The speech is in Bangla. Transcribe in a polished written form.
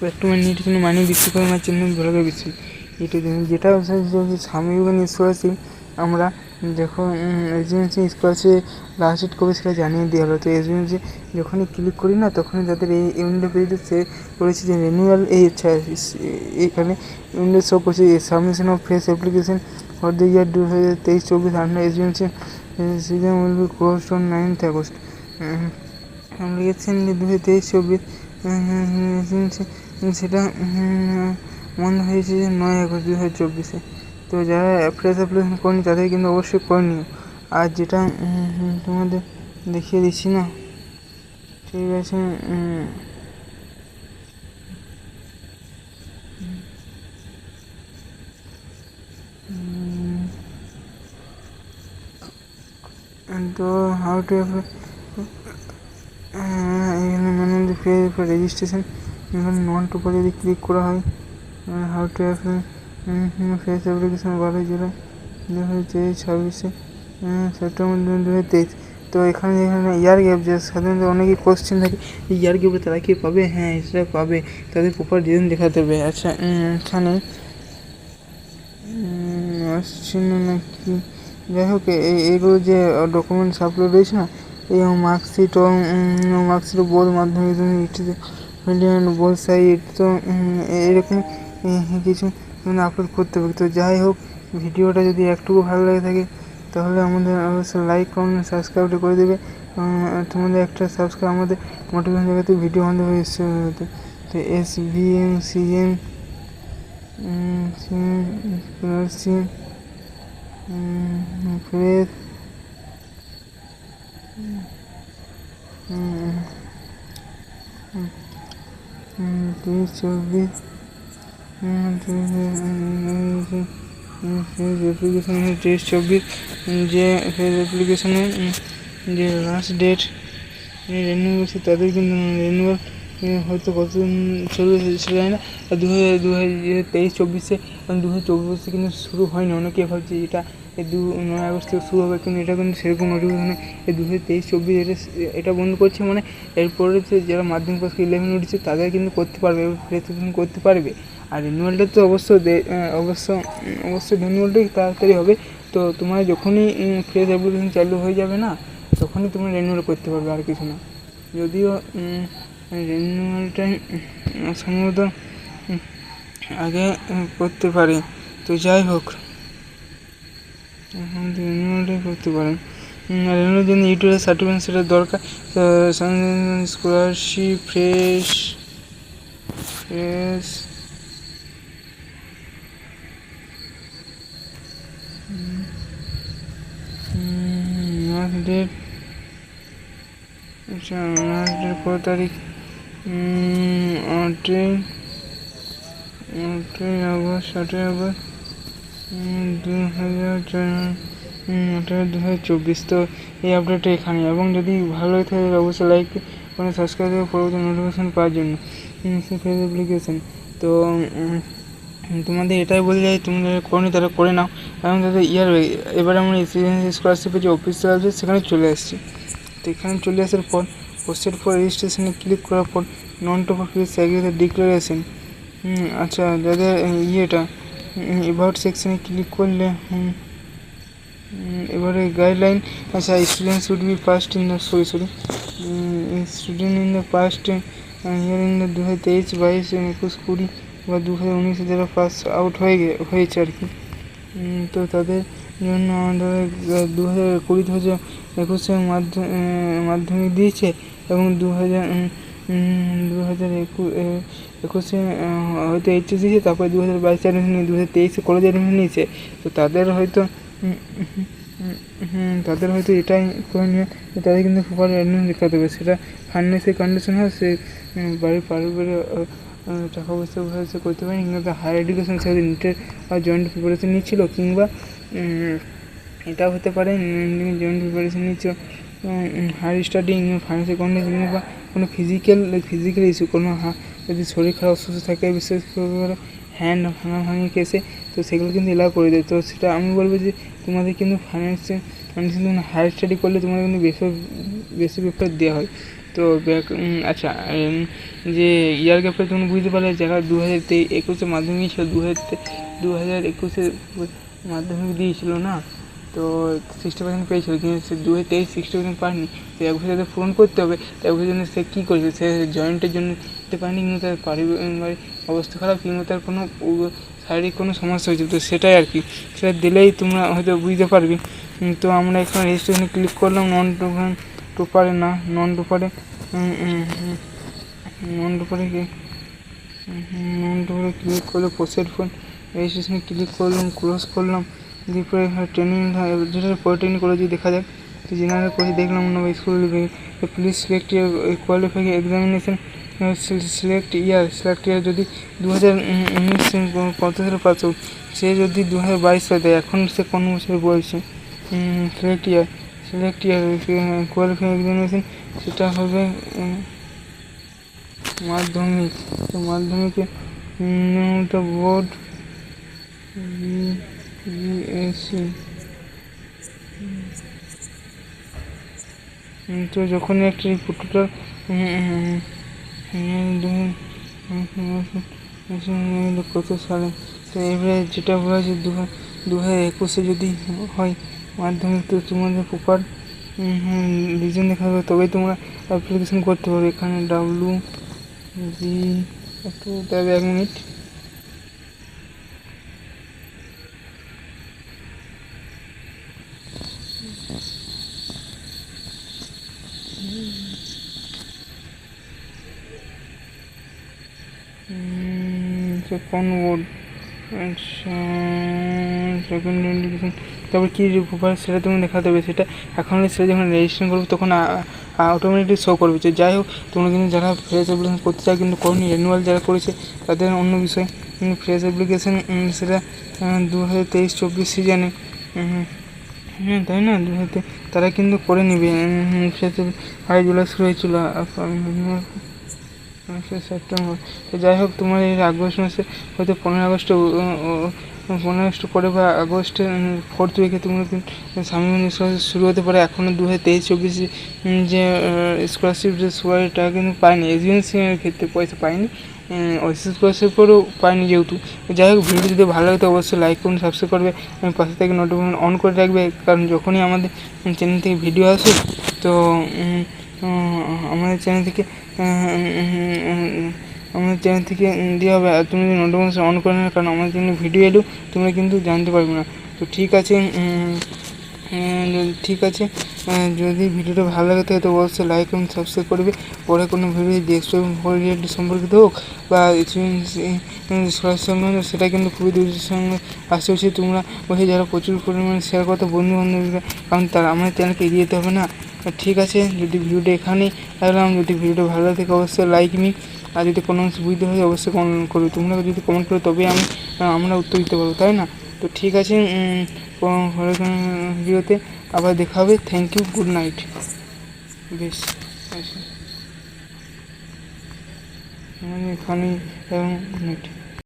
পেট্রোমেন্ট নিউট্রিশন মানে বিশ্বকর্মার চিহ্ন ব্লগের বিষয় এটা যেটা স্বামীবিবেকানন্দ স্কলারশিপ আমরা যখন এসবিএমসি স্কলারশিপ লাস্ট ডেট কবে সেটা জানিয়ে দেওয়া হলো। তো এসবিএমসি যখনই ক্লিক করি না তখনই তাদের এই উইন্ডো পেজে সে করেছে যে রিনিউয়াল এখানে উইন্ডো শো করছে submission of fresh application for the year 2023-24 under SBMC season will be closed on 9th August. আমরা লিখেছেন যে 2023-24 সেটা বন্ধ হয়েছে যে 9 আগস্ট 2024-এ। তো যারা ফ্রেশ অ্যাপ্লিকেশন করেনি তাদের কিন্তু অবশ্যই করে নিও। আর যেটা তোমাদের দেখিয়ে দিচ্ছি না, ঠিক আছে, তো হাউ টু এখানে মানে রেজিস্ট্রেশন এখানে নন টু পরে যদি ক্লিক করা হয় how to face application 12 July 2023 September 2023। তো এখানে ইয়ার গ্যাপ যে সাধারণত অনেকেই কোশ্চেন থাকে ইয়ার গ্যাপে তারা কি পাবে, হ্যাঁ সেটা পাবে, তাদের প্রপার রিজন দেখাতে হবে। আচ্ছা এখানে আসছে না কি, যাই হোক এইগুলো যে ডকুমেন্টস আপলোড রয়েছে না, এই মার্কশিট ও বোর্ড মাধ্যমিক বোর্ড সাইট, তো এরকম কিছু আপলোড করতে হবে। তো যাই হোক ভিডিওটা যদি একটুকু ভালো লাগে থাকে তাহলে আমাদের অবশ্যই লাইক কমেন্ট সাবস্ক্রাইবটা করে দেবে। তোমাদের একটা সাবস্ক্রাইব আমাদের মোটিভেশন জায়গাতে ভিডিও আমাদের হয়েছে। তো SBMCM ফ্রেশ 2024 অ্যাপ্লিকেশন 2024 যে ফেস অ্যাপ্লিকেশনের যে লাস্ট ডেট রিনিউ করছে তাদের কিন্তু রিনিউয়াল হয়তো কতদিন চলবে সেটা জানি না। 2023-24 2024 কিন্তু শুরু হয়নি, অনেকে ভাবছে এটা 9 আগস্ট থেকে শুরু হবে, কিন্তু এটা কিন্তু সেরকম নোটিফিকেশন 2023-24 এটা বন্ধ করছে। মানে এরপরে যারা মাধ্যমিক পাস 11 উঠেছে তাদের কিন্তু করতে পারবে, রেজিস্ট্রেশন করতে পারবে। আর রিনিউয়ালটা তো অবশ্যই রিনিউয়ালটাই তাড়াতাড়ি হবে। তো তোমার যখনই ফ্রেশ অ্যাপ্লিকেশন চালু হয়ে যাবে না তখনই তোমরা রিনিউয়াল করতে পারবে, আর কিছু না। যদিও রিনিউয়ালটাই সম্ভবত আগে করতে পারে। তো যাই হোক রিনিউয়ালটাই করতে পারেন। রিনিউয়ালের জন্য ইউটিউবের সার্টিফিকেট সেটা দরকার। স্কলারশিপ ফ্রেশ লাস্ট ডেট, আচ্ছা লাস্ট ডেট কত তারিখ, 8 আগস্ট 2024। তো এই আপডেটটা এখানে, এবং যদি ভালো লাগে তাহলে অবশ্যই লাইক করে সাবস্ক্রাইব করে পরবর্তী নোটিফিকেশান পাওয়ার জন্য ফেস অ্যাপ্লিকেশান। তো তোমাদের এটাই বলে যাই, তোমরা করো তারা করে নাও, এবং তাদের এবার আমরা স্কলারশিপের যে অফিসিয়াল আছে সেখানে চলে আসছি। তো এখানে চলে আসার পর পোস্টেড ফর রেজিস্ট্রেশনে ক্লিক করার পর নন টু ফিস ডিক্লারেশন, আচ্ছা যাদের এবাউট সেকশনে ক্লিক করলে এবারে গাইডলাইন, আচ্ছা students would be passed in the student in the past year in the 2023, 22, 21, 20 বা 2019 যারা পাস আউট হয়েছে আর কি। তো তাদের জন্য আমাদের 2020-2021 মাধ্যমিক দিয়েছে, এবং 2021 হয়তো এইচএস দিয়েছে, তারপরে 2022 অ্যাডমিশন নিয়ে 2023 কলেজে অ্যাডমিশন নিয়েছে। তো তাদের হয়তো এটাই করে নিয়ে তাদের কিন্তু প্রপার অ্যাডমিশন দেখাতে হবে। সেটা ফাইন্যান্সিয়াল কন্ডিশন হয়, সে বাড়ির পারিবারিক টাকা পয়সা সে করতে পারে, কিংবা হায়ার এডুকেশন সে নিটের বা জয়েন্ট প্রিপারেশন নিচ্ছিল, কিংবা এটাও হতে পারে জয়েন্ট প্রিপারেশন নিচ্ছ, হায়ার স্টাডি, ফাইন্যান্সিয়াল কন্ডিশন, বা কোনো ফিজিক্যাল ইস্যু, কোনো যদি শরীর খারাপ অসুস্থ থাকে, বিশেষ করে হ্যান্ড ভাঙাভাঙি কেসে, তো সেগুলো কিন্তু এলাও করে দেয়। তো সেটা আমি বলবো যে তোমাদের কিন্তু ফাইন্যান্সিয়াল কন্ডিশন হায়ার স্টাডি করলে তোমাদের কিন্তু বেশি পেপার দেওয়া হয়। তো আচ্ছা, যে ইয়ার গ্যাপটা তুমি বুঝতে পারলে যারা 2021 মাধ্যমিক ছিল, 2021 মাধ্যমিক দিয়েছিল না, তো 60% পেয়েছিল, কিন্তু সে 2023 60% পায়নি। তো 1 বছর যাতে পূরণ করতে হবে, তো 1 বছর জন্য সে কী করেছে, সে জয়েন্টের জন্য দিতে পারেনি, কিন্তু তার পারিবারিক অবস্থা খারাপ, কিংবা তার কোনো শারীরিক কোনো সমস্যা হয়েছে, তো সেটাই আর কি, সেটা দিলেই তোমরা হয়তো বুঝতে পারবে। তো আমরা এখানে রেজিস্ট্রেশনে ক্লিক করলাম, নন টোপারে ক্লিক করলে পোস্টেড ফোন রেজিস্ট্রেশনে ক্লিক করলাম, ক্লোজ করলাম, দিয়ে পরে এখানে ট্রেনিং যেটা পলিটেকনিক কলেজে দেখা যাক। তো জেনারেল কলেজে দেখলাম না school, please select year qualifying examination, select ইয়ার যদি 2019 কত সালে পাস হোক, সে যদি 2022 সালে দেয়, এখন সে কোন বছর বলছে। সিলেক্ট ইয়ার কোয়ালিফাইং এক্সামিনেশন, সেটা হবে মাধ্যমিক। তো মাধ্যমিকে বোর্ড বিএসসি। তো যখনই একটা রিপোর্টটা কত সালে, তো এবারে যেটা হয়েছে 2021 যদি হয় মাধ্যমিক, তো তোমাদের প্রপার রিজন দেখা হবে, তবেই তোমরা অ্যাপ্লিকেশন করতে পারবে। এখানে WB একটু দেবে, 1 মিনিট। কোন বোর্ড, আচ্ছা সেকেন্ড ইন্ডিকেশন, তারপর কী প্রোফাইল সেটা তুমি দেখাতে হবে। সেটা এখন সেটা যখন রেজিস্ট্রেশন করবে তখন অটোমেটিকলি শো করবে। যে যাই হোক, তোমরা কিন্তু যারা ফ্রেশ অ্যাপ্লিকেশন করতে চাও কিন্তু করনি, রিনিউয়াল যারা করেছে তাদের অন্য বিষয়, ফ্রেশ অ্যাপ্লিকেশন সেটা 2023-24 সিজনে, তাই না, তারা কিন্তু করে নেবে। ফ্রেশ 5 জুলাই শুরু হয়েছিল, সেপ্টেম্বর। তো যাই হোক, তোমার এই আগস্ট মাসে হয়তো 15 আগস্ট পরে বা আগস্টের 4th উইকে তোমার স্বামী স্কলারশিপ শুরু হতে পারে। এখনও 2023-24 যে স্কলারশিপ যে সবাইটা কিন্তু পায়নি, এজুকেশনের ক্ষেত্রে পয়সা পায়নি, ওসিসি স্কলারশিপেরও পায়নি যেহেতু। যাই হোক, ভিডিও যদি ভালো লাগে তো অবশ্যই লাইক করুন, সাবস্ক্রাইব করবে, পাশে থেকে নোটিফিকেশন অন করে রাখবে, কারণ যখনই আমাদের চ্যানেল থেকে ভিডিও আসে তো আমাদের চ্যানেল থেকে দেওয়া হবে। আর তুমি নোটিফিকেশন অন করে না, কারণ আমাদের চ্যানেলে ভিডিও এলেও তোমরা কিন্তু জানতে পারবে না। তো ঠিক আছে, যদি ভিডিওটা ভালো লাগে থাকে তো অবশ্যই লাইক এবং সাবস্ক্রাইব করবে। পরে কোনো ভিডিও রিলেটেড সম্পর্কিত হোক বা সম্বন্ধে, সেটা কিন্তু খুবই দূরের সঙ্গে আসতে হচ্ছে। তোমরা বসে যারা প্রচুর পরিমাণে শেয়ার করতে বন্ধু বান্ধবীরা, কারণ তারা আমাদের চ্যানেলকে এগিয়ে যেতে হবে না। ঠিক আছে, যদি ভিডিওটা এখানেই রাখলাম, যদি ভিডিওটা ভালো লাগে অবশ্যই লাইক মি, আর যদি কোনো কিছু বুঝতে হয় অবশ্যই কমেন্ট করবে। তোমরা যদি কমেন্ট করো তবেই আমরা উত্তর দিতে পারবো, তাই না? তো ঠিক আছে, ভিডিওতে আবার দেখা হবে। Thank you, good night. বেশ, আচ্ছা, এখানেই এবং গুড নাইট।